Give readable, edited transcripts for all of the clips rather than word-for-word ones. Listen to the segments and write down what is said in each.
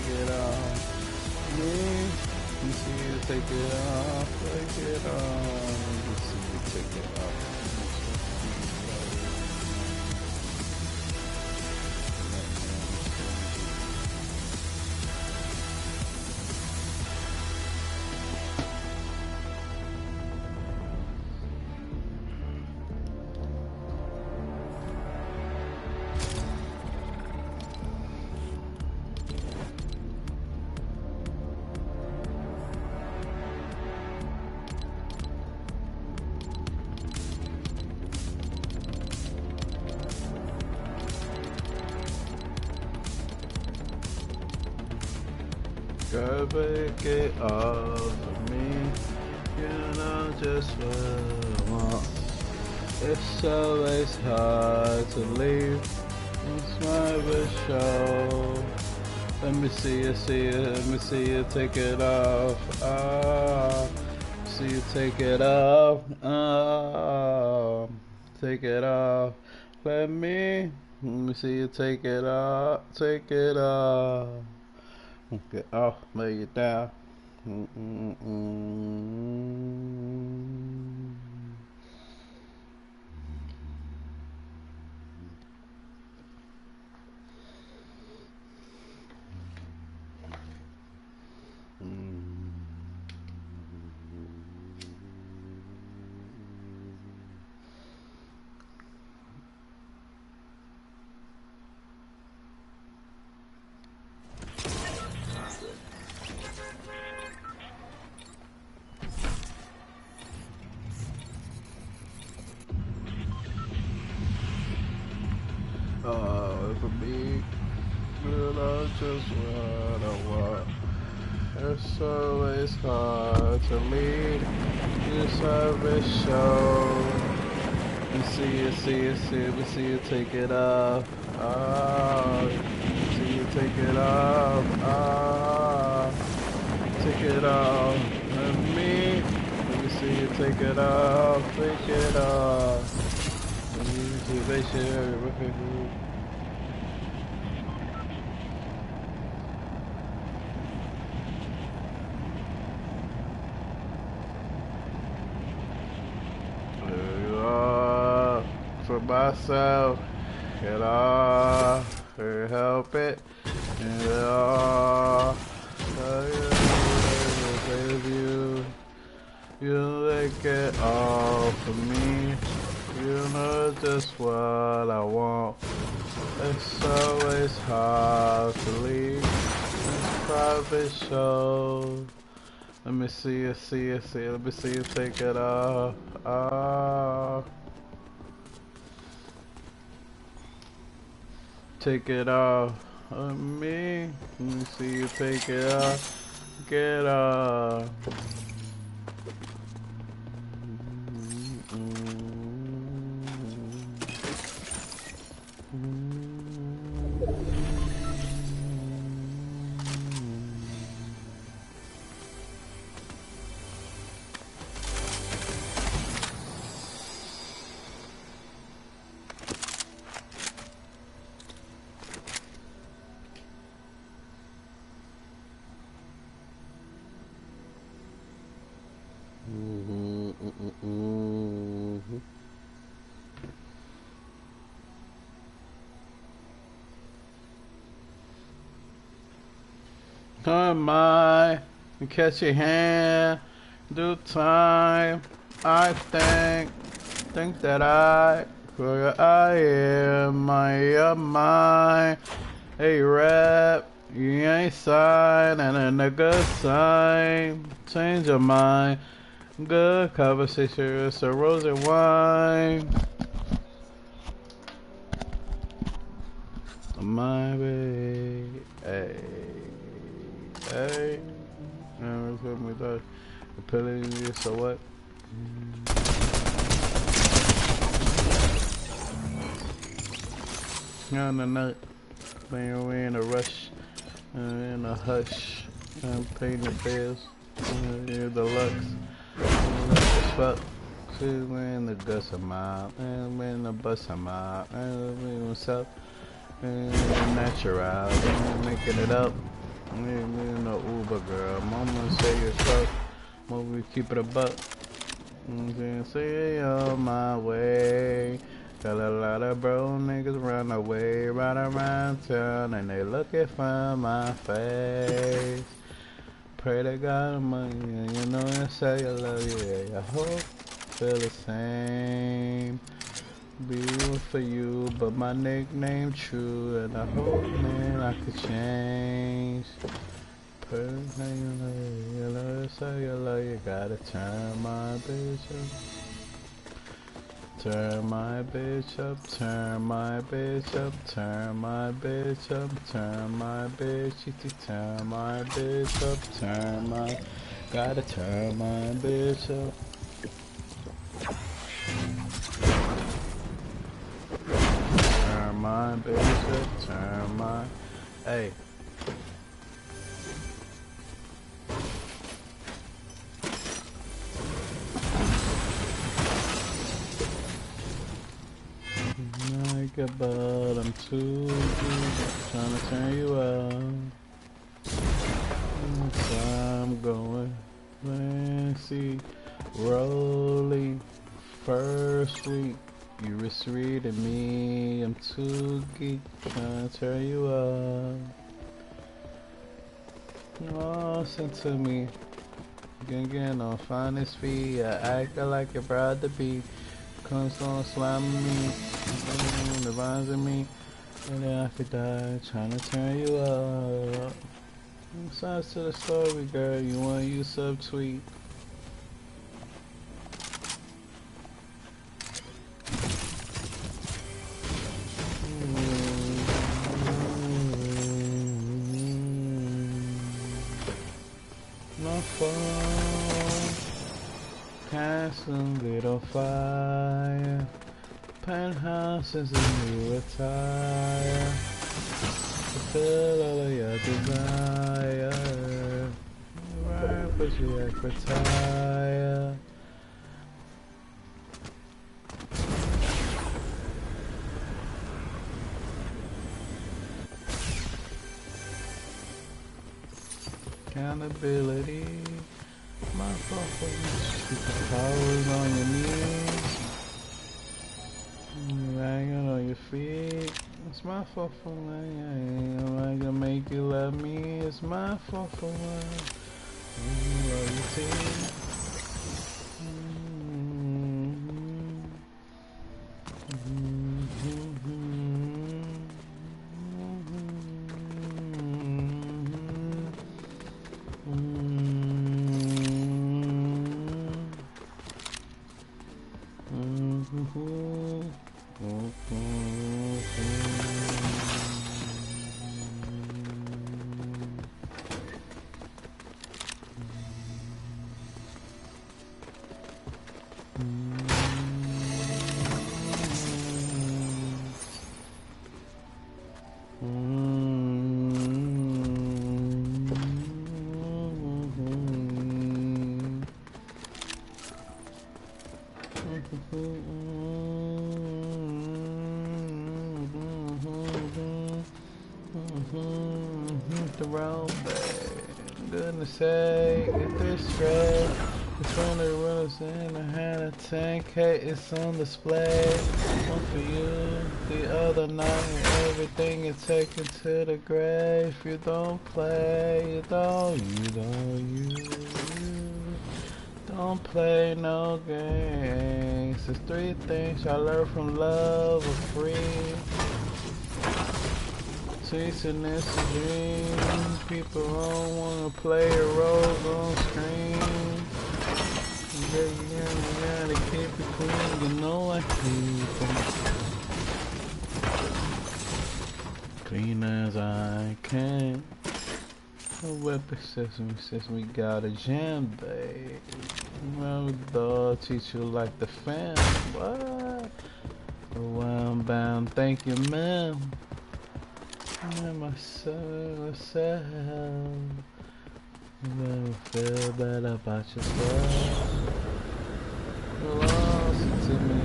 it off. Me, let me see you take it off, take it off. Let me see you take it off. Girl, break it off for me. You know just what I want. It's always hard to leave. It's my wish show. Let me see you, let me see you take it off. See you take it off. Take it off. Let me see you take it off. Take it off. Get off, lay it down. For me, you know just what I want. It's always hard to leave. This every show. You see you take it off. See you take it off. Take it off. Let me see you take it off. Take it off. They share everything. For myself, it all, help it, it all, you make it all for me, you know just what I want, it's always hard to leave, this private show, let me see you, let me see you take it off, take it off on me. Let me see you take it off. Get off. Come on, catch your hand, do time. I think that where I am, I mine. Hey rap, you ain't sign, and a good sign. Change your mind. Good conversation, it's a rose and wine. My baby, hey, hey. Never told me that. The pilling you, so what? On the night, when we're in a rush, in a hush, I'm painting bills, you're the lux. Fuck, she's wearing the guts of mine, and wearing the bus of mine, and what's up, and natural, and making it up, ain't no Uber girl. Mama say you're stuck. Mama keep it a buck. Say on my way. Got a lot of bro niggas run away right around town and they looking for my face. Pray to God money, you know I say I love you. Yeah, I hope feel the same. Be for you, but my nickname true, and I hope man I could change. Pray to God you know I say I love you. Gotta turn my bitch up. Turn my bitch up, turn my bitch up, turn my bitch up, turn my bitch, turn my bitch up, turn my, gotta turn my bitch up. Turn my bitch up, turn my, hey. But I'm too deep, trying to turn you out. I'm going fancy, rolling, first week. You were sweet to me, I'm too geek, trying to turn you out. Oh, listen to me, again on finest feet. I act like you're proud to be. Comes on slamming me, the vines in me, and then I could die trying to turn you up. Besides to the story, girl, you want you subtweet. My phone, castle little fire. Penthouse is a new attire. Fulfill all of your desire. Right, but you act retire. Accountability. My fault for superpowers on your knees. Hanging on your feet. It's my fault for lying. Am I gonna make you love me? It's my fault for lying. Love you too. The road, goodness sake, get this straight. It's one of the runners in a hand of 10K, it's on display. One for you, the other night, everything is taken to the grave. You don't play, you don't play no games. There's 3 things I learned from love are free. Chasing this dream, people don't wanna play a role on screen. You gotta keep it clean, you know I keep it clean as I can. The weapon says we got a jam, babe. Remember the dog teach you like the fam, what? Oh, I'm bound, thank you ma'am. Myself, you never feel bad about yourself. Listen to me.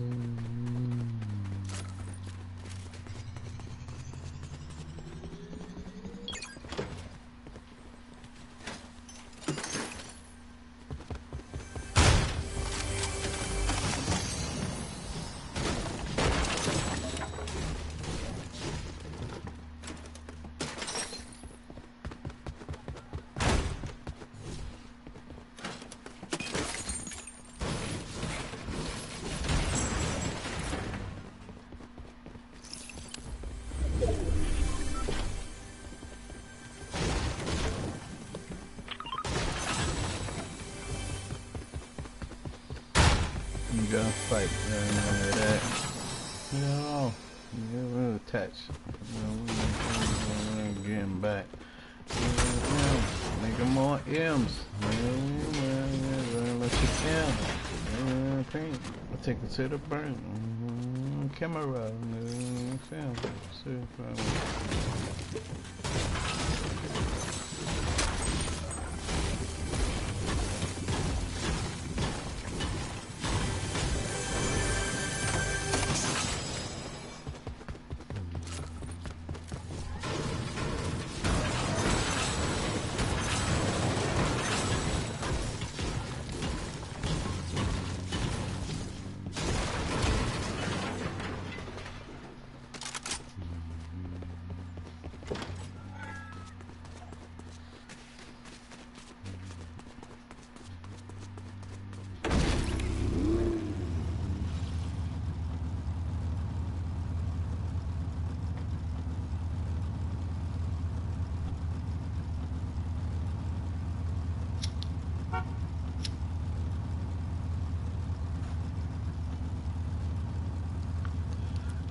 You gotta fight. That. No. We're attached. We're getting back. Make them more M's. Let you M. I'll take it to the burn. Camera. Film.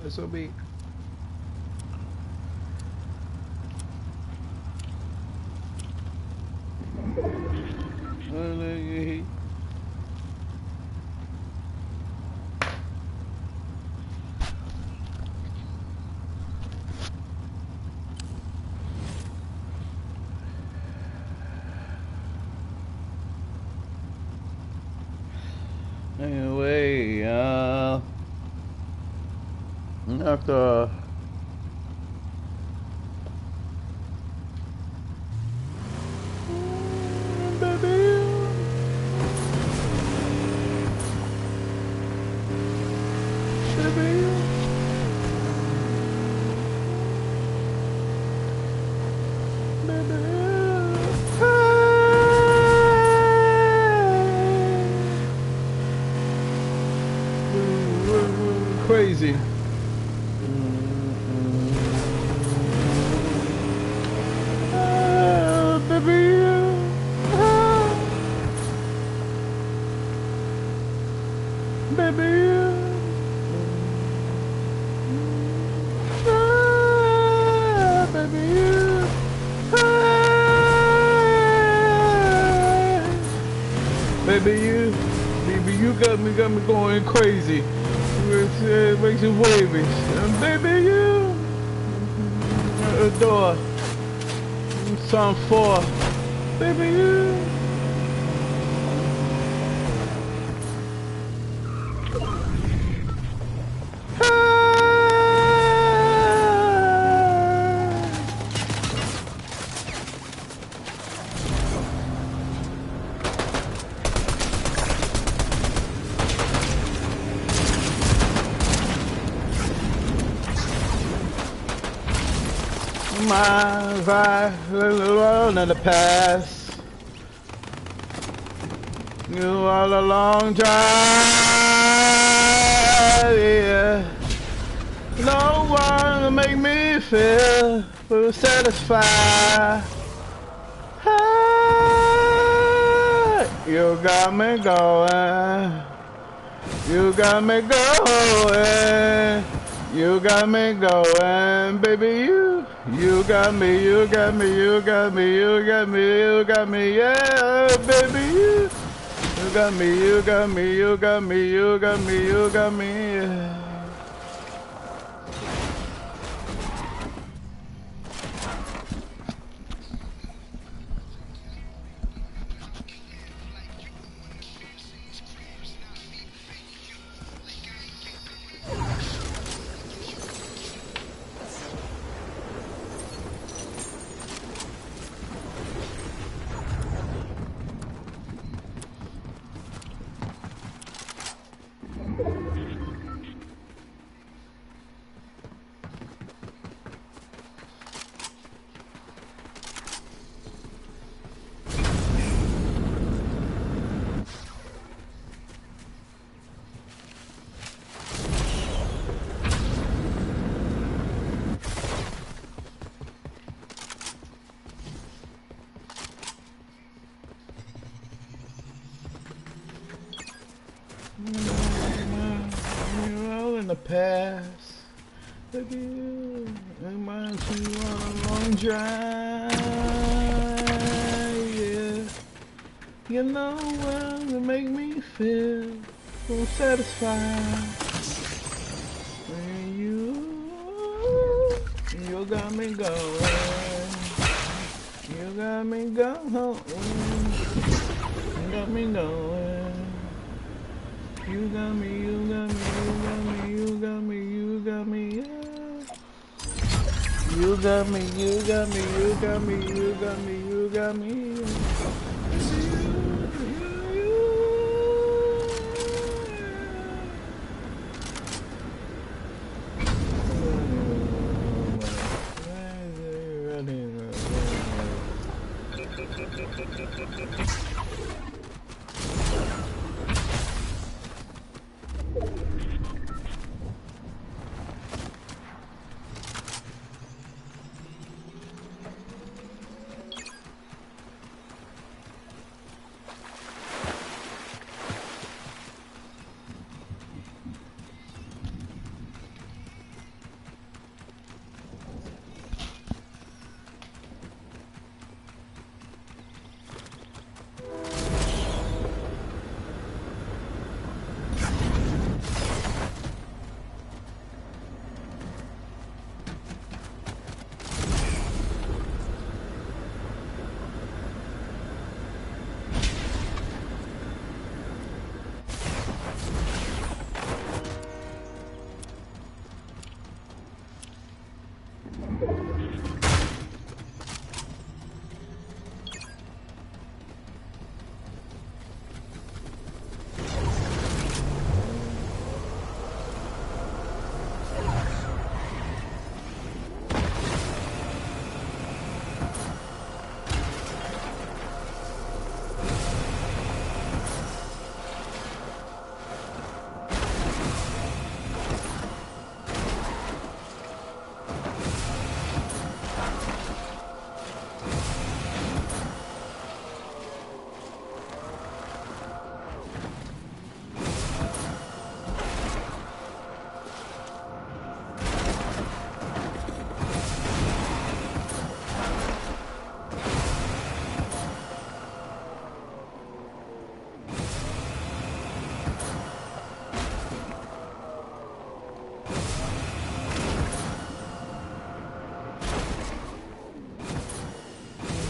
This will be anyway, after crazy. Baby, you got me going crazy. It makes you wavy. Baby, you adore. Song 4. Baby, you. My vibe, alone in the past. You all a long drive, yeah. No one to make me feel satisfied. Hey, you got me going. You got me going. You got me going, baby. You got me, you got me, you got me, you got me, you got me, yeah, baby. You got me, you got me, you got me, you got me, you got me, yeah. You're all in the past. Look at you. Reminds you on a long drive. Yeah. You know well to make me feel so satisfied. When you got me going. You got me going. You got me going. You got me, you got me, you got me, you got me, you got me, yeah. You got me, you got me, you got me, you got me, you got me.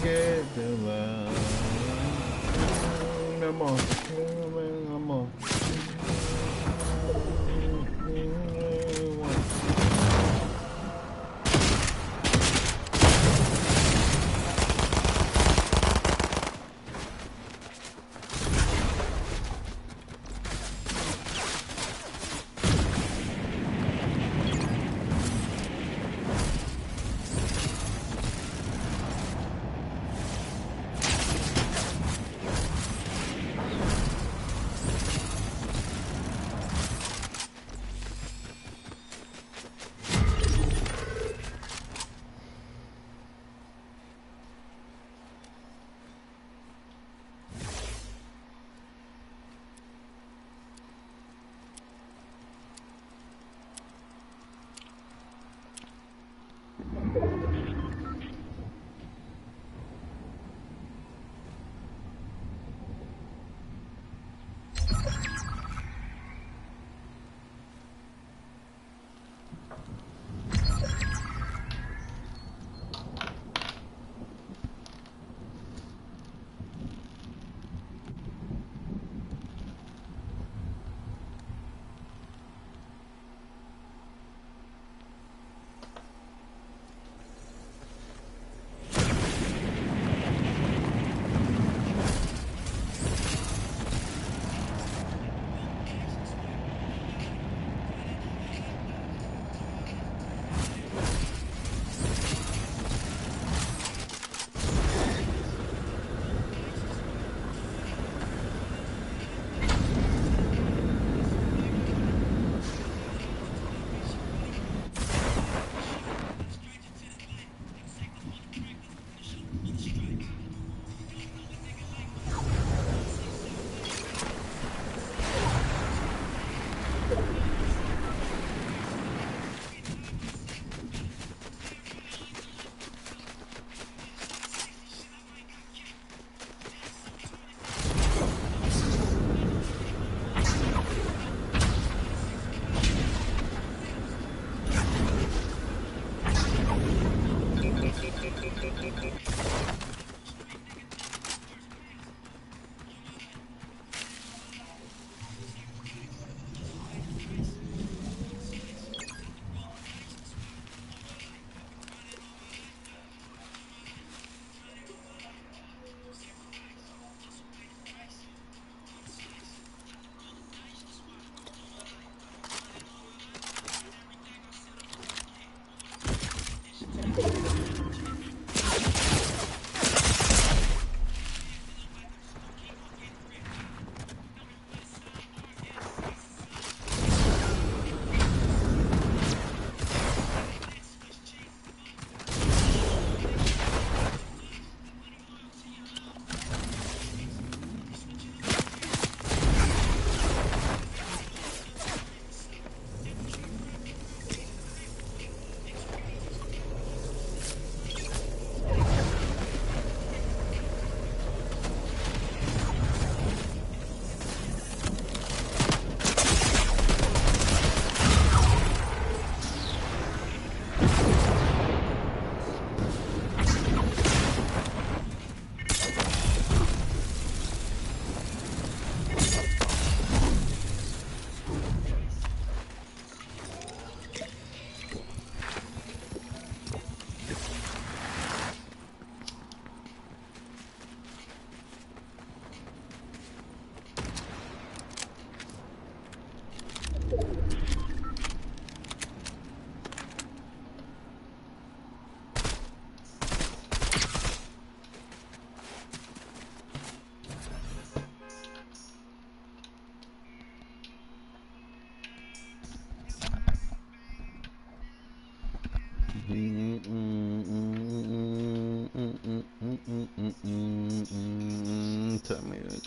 Get the love. Come on, come on.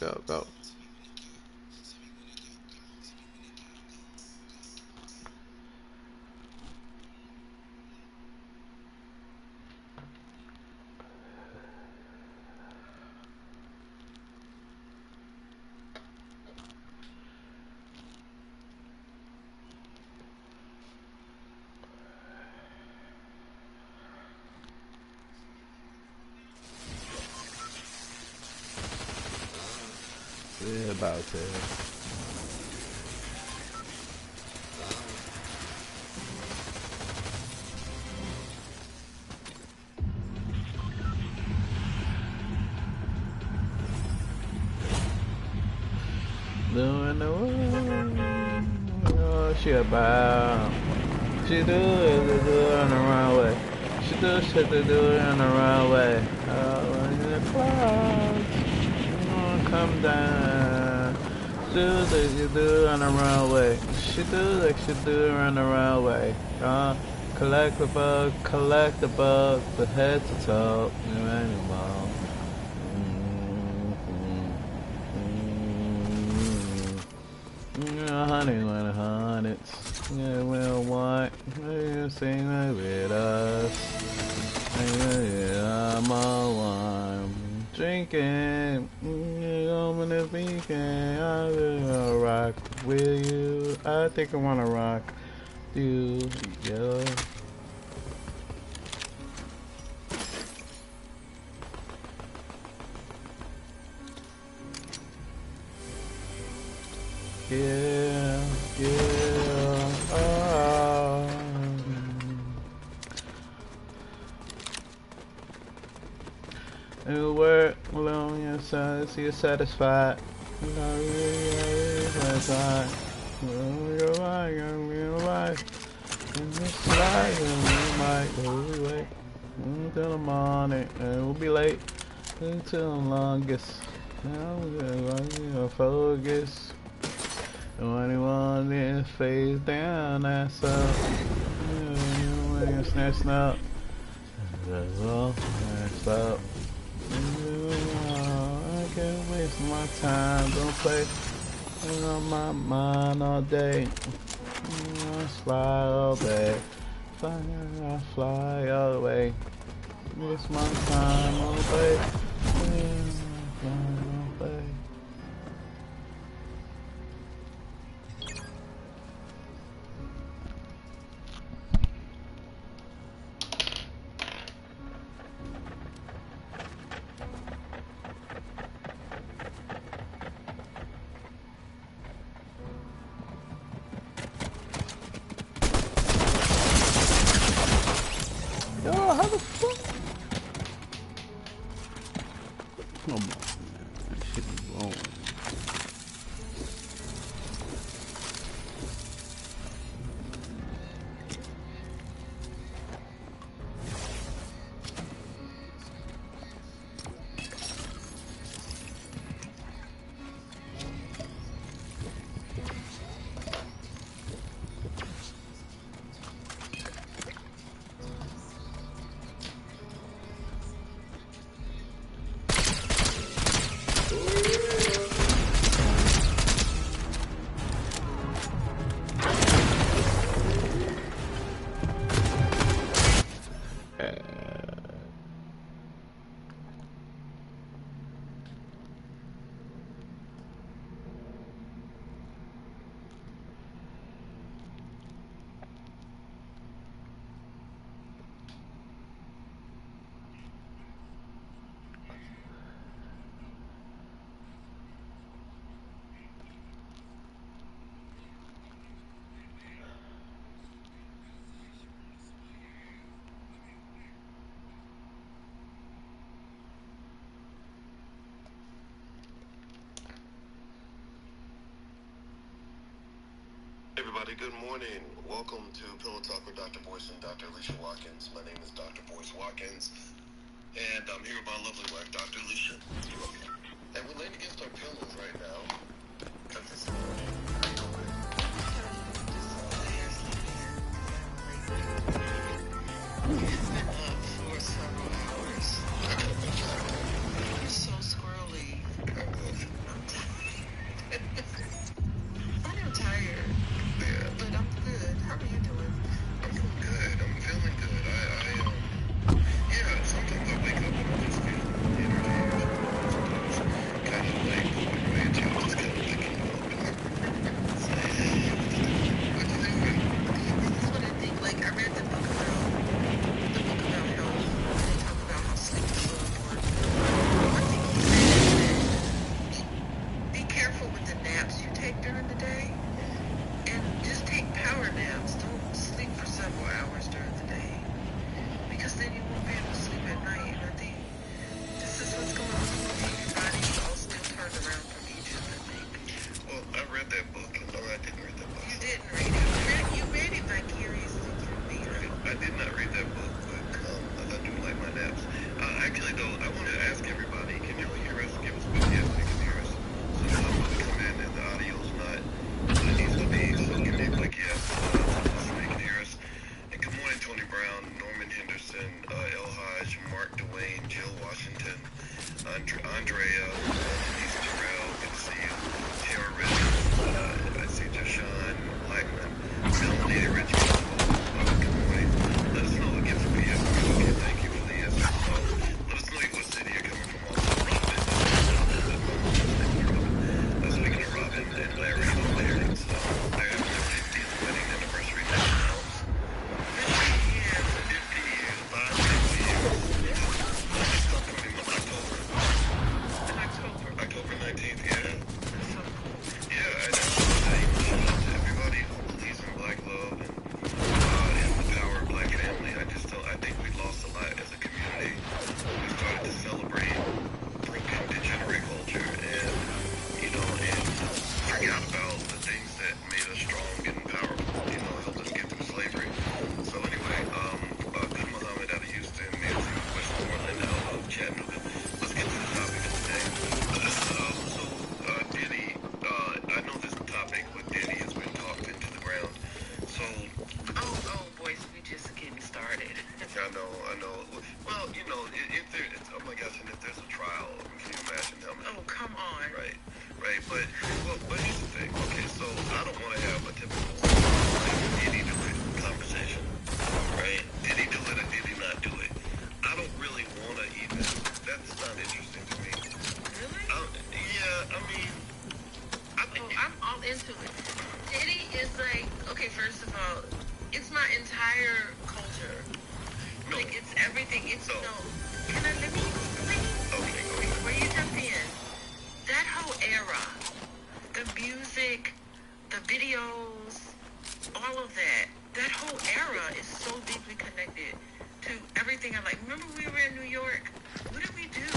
Go, go. Yeah, about to. Doing the world. Oh, she about. She do it on the runway. She do shit to do it on the runway. Oh, in the clouds. You gonna come down. Do that you do on the runway. She do like she do on the runway. Collect the bug, the head to toe. You animal. Honey, when hundreds. Yeah, we'll want you sing with us. Yeah, I'm all one. Drinking, over the weekend. I'm gonna rock with you. I think I wanna rock you, yeah. Yeah, yeah, and work alone, your side, so you're satisfied. Satisfied. Your life, in this life, we'll be late until the morning, and we'll be late until the longest. Now we're focus. Anyone that face down, that's up. You snatch up. That's all. That's up. I can't waste my time. Don't play on my mind all day. I fly all day. I fly all the way. Waste my time all day. Fly all day. Yo, how the fuck? Come on, man. That shit is wrong. Everybody, good morning. Welcome to Pillow Talk with Dr. Boyce and Dr. Alicia Watkins. My name is Dr. Boyce Watkins, and I'm here with my lovely wife, Dr. Alicia. And we're laying against our pillows right now. Because it's morning. It's been up for several hours. I got a big time. It's so squirrely. I will. into it. Diddy is like, okay, first of all, it's my entire culture. No. Like, it's everything. It's No. no. Can I, let me explain? Okay, go ahead. Before you jump in, that whole era, the music, the videos, all of that whole era is so deeply connected to everything I like. Remember we were in New York? What did we do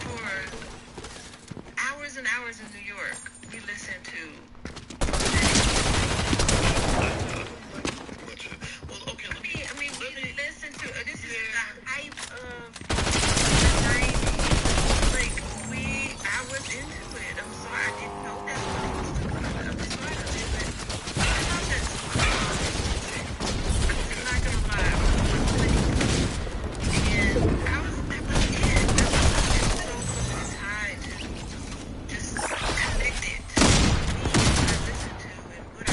for hours and hours in New York? We listened to... Well, okay, we listened to... this is the hype of the 90s. Like, I was into it. I'm sorry, I didn't know that's what it was talking about. I'm sorry, I didn't. I thought that's... I'm not gonna lie, I was on my 20s. And that was it. It's so closely tied to just connected to what I listen to and what I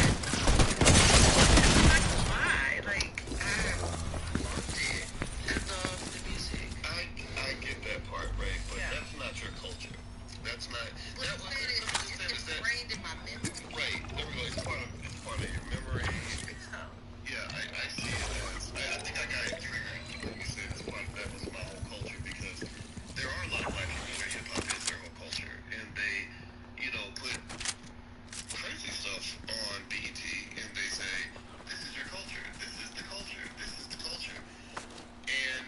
I'm not gonna lie, like I loved it. I love the music. I get that part, right? But Yeah. that's not your culture. That's not. But That was it's ingrained in my memory. right. There we go. It's part of your memory. Yeah, I see it as. I think I got it triggered when you said that was my whole culture, because there are a lot of black people who hip hop is their whole culture, and they, put crazy stuff on BET, and they say, "This is your culture. This is the culture. This is the culture." And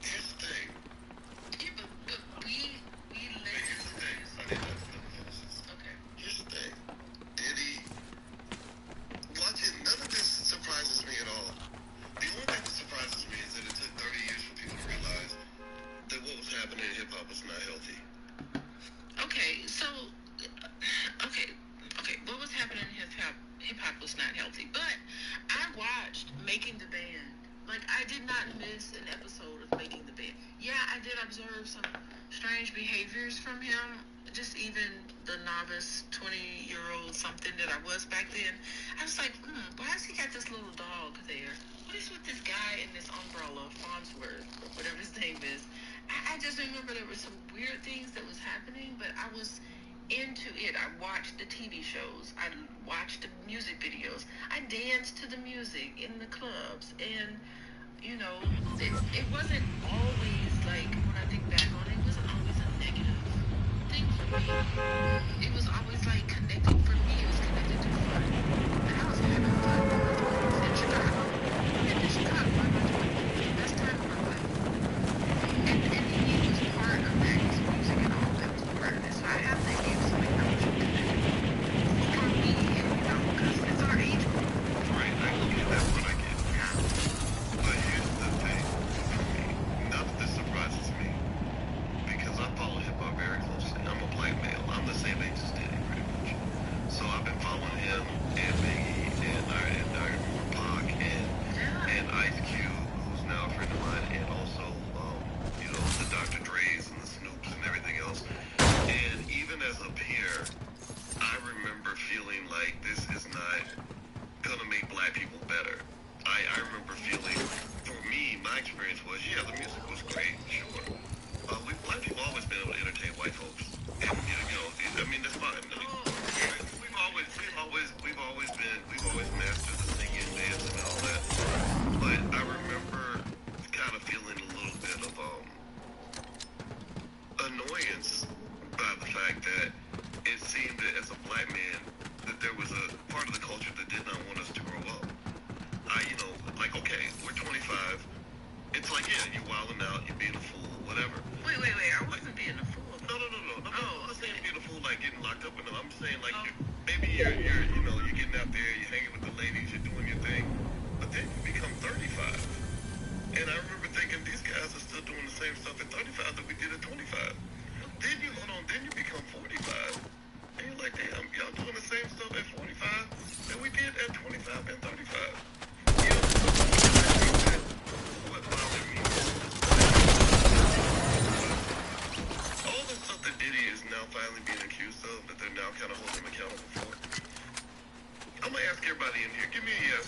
here's the thing. Yeah, but we Here's listen. the thing. I didn't finish this. Okay. Here's the thing. Diddy, watching, none of this surprises me at all. The only thing that surprises me is that it took 30 years for people to realize that what was happening in hip hop was not healthy. Okay, so okay. What was happening in hip hop was not healthy. But I watched Making the Band. Like, I did not miss an episode of Making the Band. Yeah, I did observe some strange behaviors from him. Just even the novice 20-year-old something that I was back then. I was like, why has he got this little dog there? What is with this guy in this umbrella, Farnsworth, or whatever his name is? I just remember there were some weird things that was happening, but I was into it. I watched the TV shows. I watched the music videos. I danced to the music in the clubs. And, it wasn't always, like, when I think back on it, it wasn't always a negative thing for me. It was always, like, connected for me. It was connected to fun. And I was having fun in my 20s in Chicago. And in Chicago, in my 20s, the best time of my life. And he was part of that. His music and all that was part of it. So I have to give some acknowledgement to that. For me, because it's our age group. Right, I get that, what I get. But here's the thing, for me, none of this surprises me, because I follow hip hop very closely. I'm a black male. I'm the same age as Diddy, pretty much. So I've been following him and Biggie and Pac and Ice Cube, who's now a friend of mine, and also the Dr. Dre's and the Snoops and everything else. And even as a peer, I remember feeling like this is not gonna make black people better. I remember feeling, for me, my experience was, yeah, the music was great, sure. Black people always been able to entertain white folks. And, that's fine. We've always mastered the singing, dance, and all that. But I remember kind of feeling a little bit of annoyance by the fact that it seemed that as a black man that there was a part of the culture that did not want us to grow up. Okay, we're 25. It's like, yeah, you're wilding out, you're being a fool, whatever. Wait, I wasn't being a fool. No. I'm not saying being a fool like getting locked up with them. I'm saying like maybe you're getting out there, you're hanging with the ladies, you're doing your thing, but then you become 35. And I remember thinking these guys are still doing the same stuff at 35 that we did at 25. Then you become 45. And you're like, damn, y'all doing the same stuff at 45 that we did at 25 and 35. What bothered me all the stuff that Diddy is now finally being accused of, that they're now kind of holding him accountable for. I'm gonna ask everybody in here, give me a yes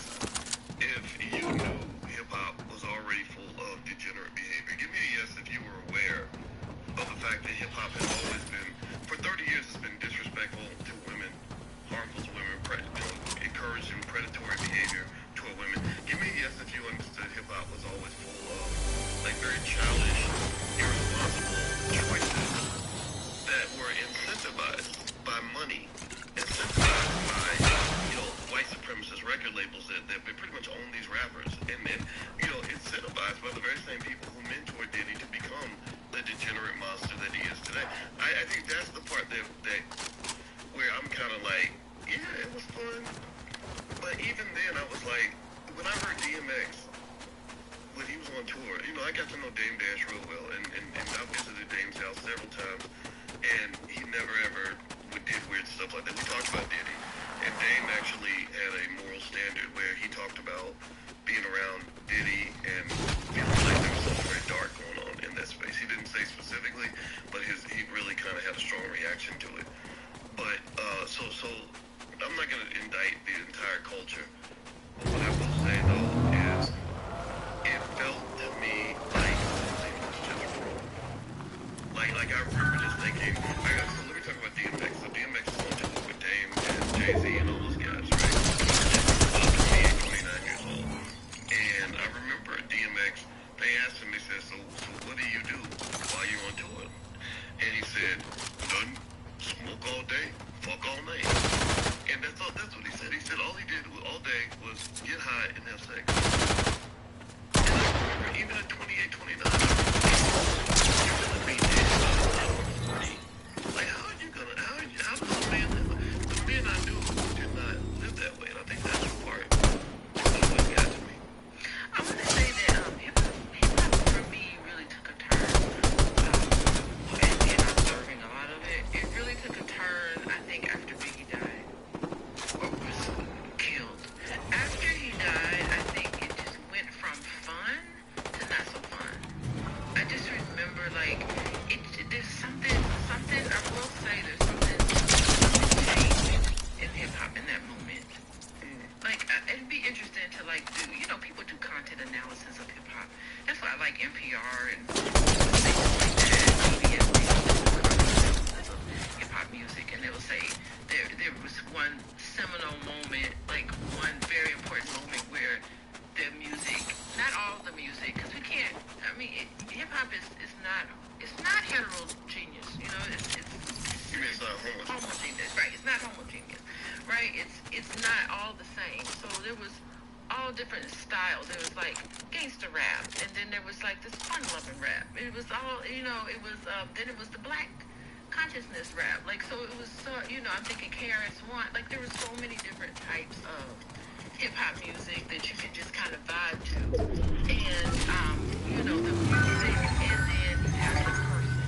if you knew hip-hop was already full of degenerate behavior. Give me a yes if you were aware of the fact that hip-hop has always been, for 30 years, it's been disrespectful to women, harmful to women, DMX, when he was on tour, I got to know Dame Dash real well, and I visited Dame's house several times, and he never ever did weird stuff like that. We talked about Diddy, and Dame actually had a moral standard where he talked about being around Diddy and feeling like there was something very dark going on in that space. He didn't say specifically, but he really kind of had a strong reaction to it. But so I'm not going to indict the entire culture. But what I will say though is it felt to me like something was just wrong. Like I remember just thinking, so let me talk about DMX. So DMX is on tour with Dame and Jay-Z and all those guys, right? 28, 29 years old. And I remember DMX, they asked him, they said, so what do you do while you're on tour? And he said, nothing, smoke all day, fuck all night. And that's what he said. He said all he did all day was get high and have sex. And I remember even at 28, 29, you're gonna be dead by 40. Like how does a man live? The men I knew did not live that way, and I think that's the part that what got to me. I want to say that hip-hop for me really took a turn, and observing a lot of it. It really took a turn, I think, after Biggie died, or was killed. After he died, I think it just went from fun to not so fun. I just remember, like, there's something, I will say there's something changed in hip-hop in that moment. Like, it'd be interesting to, like, do, people do content analysis of hip-hop. That's why I like NPR and things like that. PBS, they do content analysis of hip-hop music, and they will say there was one seminal moment, like, one very important moment where the music, not all the music, because we can't, hip-hop is not heterogeneous, it's not homogeneous, right? It's not homogeneous, right? It's not all the same. So there was all different styles. There was like gangster rap, and then there was like this fun-loving rap. It was all, then it was the black consciousness rap. Like, so it was, I'm thinking KRS-One. Like, there were so many different types of hip-hop music that you could just kind of vibe to. And, the music, and then you have the person,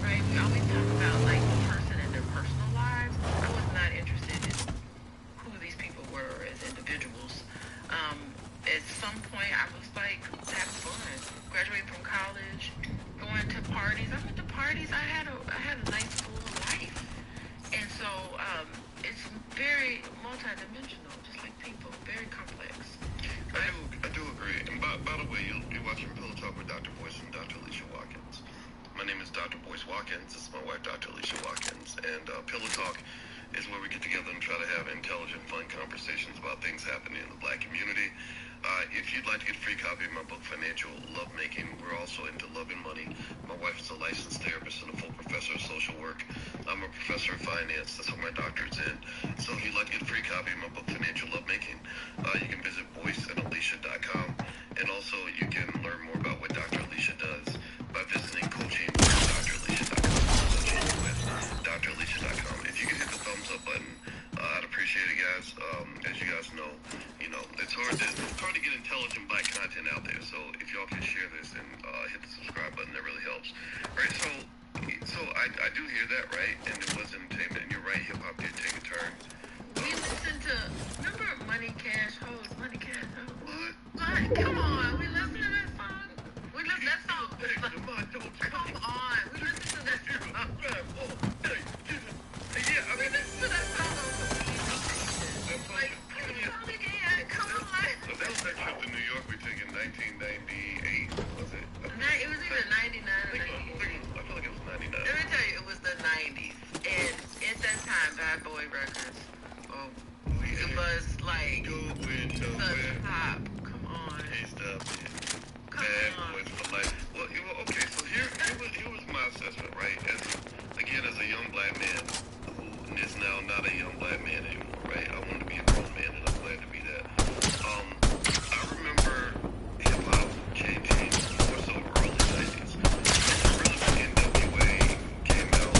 right? We always talk about, like, the person and their personal lives. I was not interested in who these people were as individuals. At some point, I was, like, having fun. Graduating from college, going to parties. I went to parties. I had a nice full life. And so, it's very multidimensional, just like people, very complex. I do agree. And by the way, you're watching Pillow Talk with Dr. Boyce and Dr. Alicia Watkins. My name is Dr. Boyce Watkins. This is my wife, Dr. Alicia Watkins. And Pillow Talk is where we get together and try to have intelligent, fun conversations about things happening in the black community. If you'd like to get a free copy of my book, Financial Lovemaking, we're also into love and money. My wife is a licensed therapist and a full professor of social work. I'm a professor of finance. That's what my doctorate's in. So if you'd like to get a free copy of my book, Financial Lovemaking, you can visit boyceandalicia.com. And also you can learn more about what Dr. Alicia does by visiting coaching.dralicia.com. dralicia.com. If you could hit the thumbs up button, I'd appreciate it, guys. As you guys know, it's hard to get intelligent black content out there. So if y'all can share this and hit the subscribe button, that really helps. All right, so I do hear that, right? And it was entertainment, and you're right, hip hop did take a turn. We listened to, remember Money Cash Hoes? Money Cash Hoes? What? Come on, we listened to that song. We listened to that song. Come on, we listened to that song. Yeah, I mean, we listened to that song on the Like, come on. So that was that trip to New York we took in 1998, was it? It was either 99 or 98. I feel like it was 99. Let me tell you, it was the 90s. And at that time, Bad Boy Records, it was like the top. Come on. Bad Boys for life. Well, okay, so here was my assessment, right? As a young black man who is now not a young black man anymore, right? I wanted to be a grown man, and I'm glad to be that. I remember hip-hop changing more so early 90s. Really when NWA came out,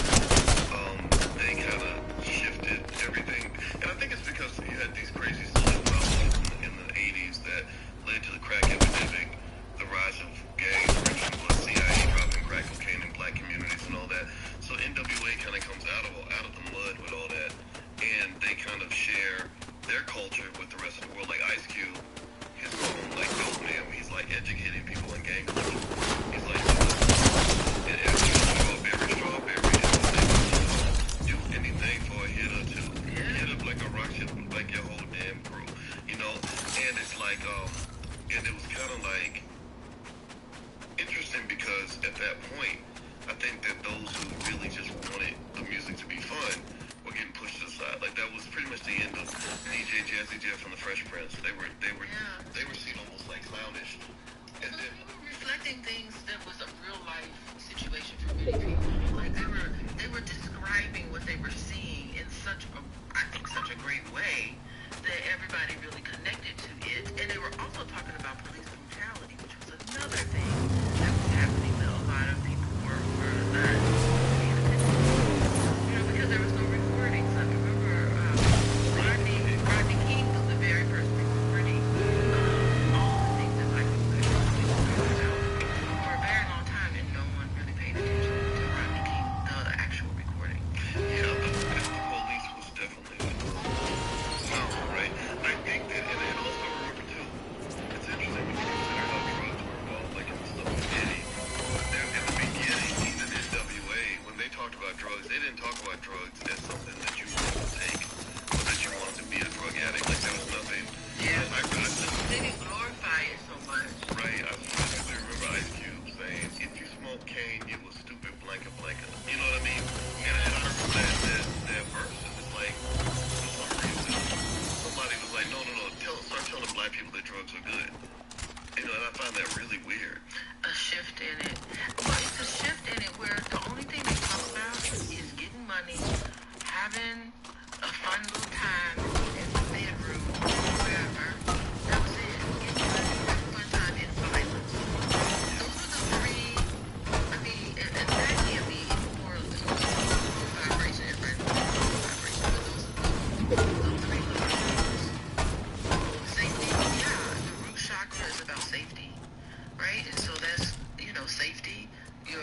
they kind of shifted everything. And I think it's because you had these crazy social problems in the 80s that seeing the DJ Jazzy Jeff from the Fresh Prince. They were Yeah. seen almost like clownish. And Well, then they were reflecting things that was a real life situation for many people. Like they were describing what they were seeing in such a, I think, such a great way that everybody really connected to it. And they were also talking about police brutality, which was another thing that was happening that a lot of people were not paying attention to. You know, because there was no recordings. I remember Rodney King was the very first recording all the things that black people were talking about for a very long time, and no one really paid attention to Rodney King, the actual recording. yeah, the police was definitely sound, right? I think that, and also remember too, it's interesting when you consider how drugs were involved, like in the stuff with Diddy. There, in the beginning, even NWA, when they talked about drugs, they didn't talk about drugs as something that you wanted to take, or that you wanted to be a drug addict. Like there was nothing. Yeah. I They didn't glorify it so much. right. I specifically remember Ice Cube saying, "If you smoke cane, you a stupid blanca blanca." You know what I mean? And I remember that verse, and it's like, for some reason, somebody was like, "No, start telling black people that drugs are good." You know, and I find that really weird. A shift in it. Well, it's a shift in it where the only thing they talk about is getting money, having a fun little time in the bedroom, wherever. That was it. Getting money, having a fun time in silence. Those are the three. I mean, and that can be more vibration, right? Vibration, but those three little things. Safety, yeah. The root chakra is about safety, right? And so that's, you know, safety. Your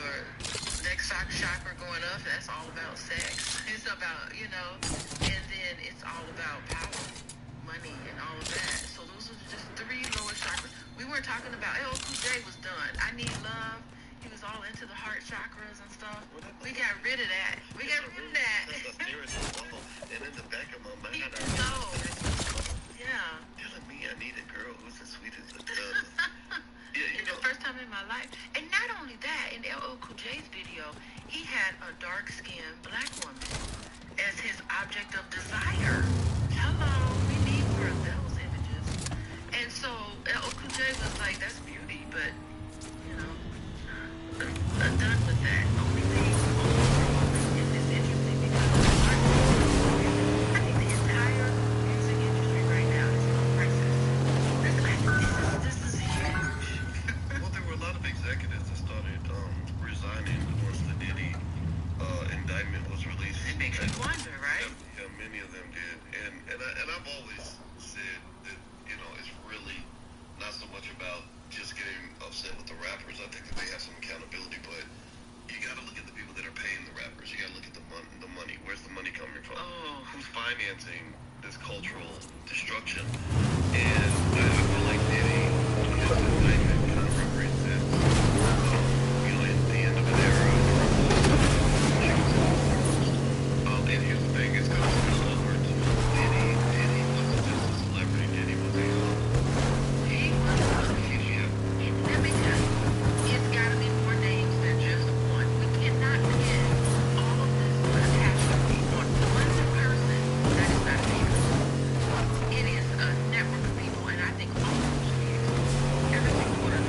next chakra going up, that's all about sex. It's about, you know, and then it's all about power, money, and all of that. So those are just three lower chakras. We weren't talking about, LL Cool J was done. I Need Love. He was all into the heart chakras and stuff. We got rid of that. We got rid of that. That's a serious bubble. And in the back of my mind, I No. Yeah. telling me I need a girl who's as sweet as a dove. Yeah, you The know. first time in my life. And not only that, in LL Cool J's video, he had a dark-skinned black woman as his object of desire. Hello, we need more of those images. And so LL Cool J was like, that's beauty, but, you know, I'm done with that. Only thing, and it's interesting because I think the entire music industry right now is in a crisis. This is huge. Well, there were a lot of executives that started resigning once the Diddy indictment was released. It makes you wonder, right? Yeah, many of them did. And I've always said that, you know, it's really not so much about just getting upset with the rappers. I think that they have some accountability, but you got to look at the people that are paying the rappers. You got to look at the money. Where's the money coming from? Oh. Who's financing this cultural destruction? And I feel like Diddy, his indictment kind of represents, you know, the end of an era. And here's the thing, it's going to spill over to Diddy. Diddy wasn't just a celebrity. Diddy was a He was Let me tell you, it's got to be more names than just one. We cannot forget all of this catastrophe on one person that is not famous. It is a network of people, and I think all of those years, every single one of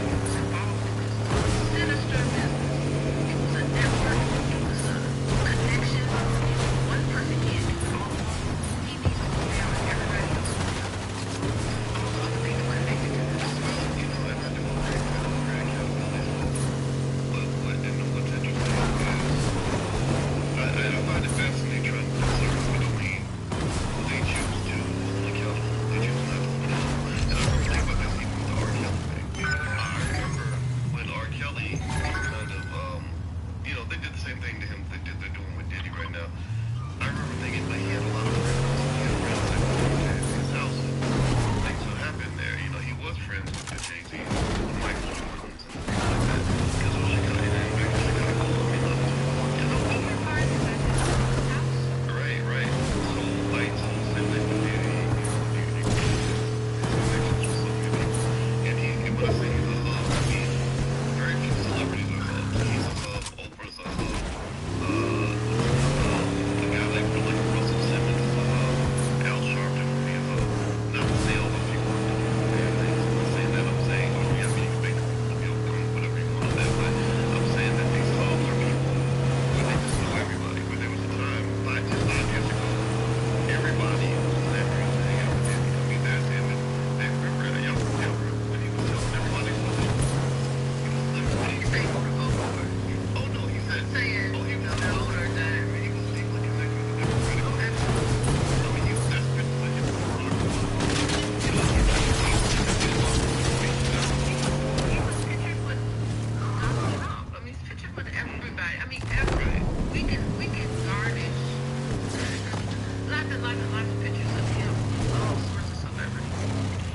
posted live and live pictures of him with all sorts of celebrities.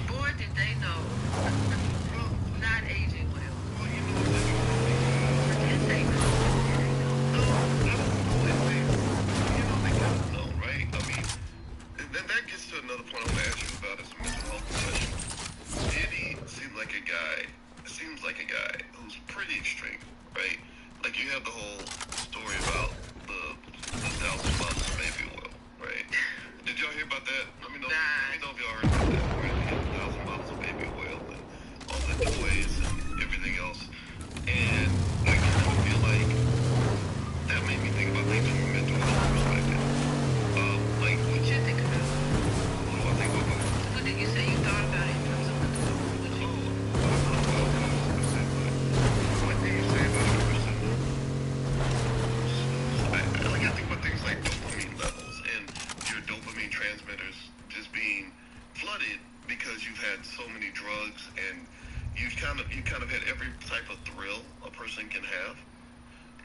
Boy, did they know. Not aging well. Well, you know that. Did they know? No, I don't know if they. You know they gotta know, right? I mean, that gets to another point I want to ask you about is mental health professional. Diddy seems like a guy. Seems like a guy who's pretty extreme, right? Like you have the whole story about the 1,000 bottles of baby oil, right? Did y'all hear about that? Let me know. Let me know if y'all heard about that. Where he had 1,000 bottles of baby oil and all the toys and everything else. And I kind of feel like that made me think about things from a mental health perspective. Like What you think about? what do I think about? What did you say you thought about it in terms of mental health? What you? What do you say about a person? I think about things like dopamine levels and your dopamine transmitters just being flooded because you've had so many drugs and you kind of had every type of thrill a person can have,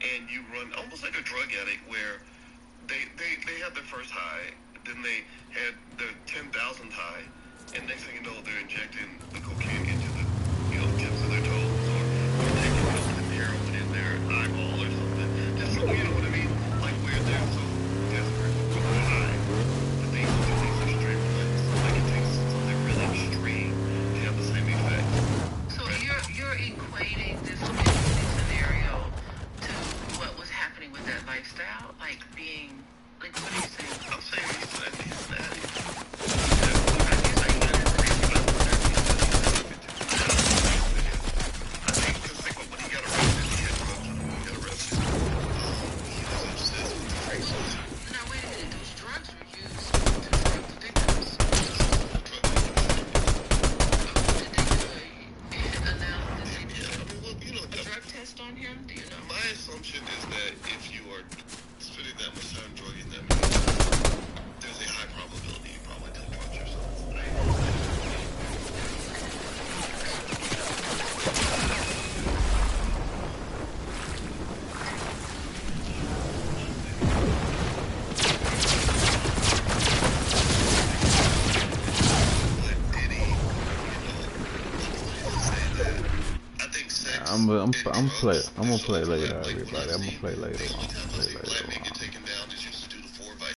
and you run almost like a drug addict where they had their first high, then they had their 10,000th high, and next thing you know they're injecting the cocaine into the tips of their toes, or taking some heroin in their eyeball or something. Just so you know what I mean? Like where they're so desperate for the high that they do these extreme things. Like it takes something really extreme to have the same effect. So you're equating this scenario to what was happening with that lifestyle, like being like what are you saying? I'm saying he's an addict. I think because think about when he got arrested, he had drugs when he got arrested. He was obsessed with the races. Now wait a minute, those drugs were used to drug the victims. Did they do a a drug test on him? Do you know? My assumption is that if you are spending that much time drugging them, there's a high probability you probably did drugs yourself. Like Diddy, I think sex I'm gonna and play. drugs, I'm gonna there's play overlap. later, Like when everybody. I've I'm gonna seen play later the only on. times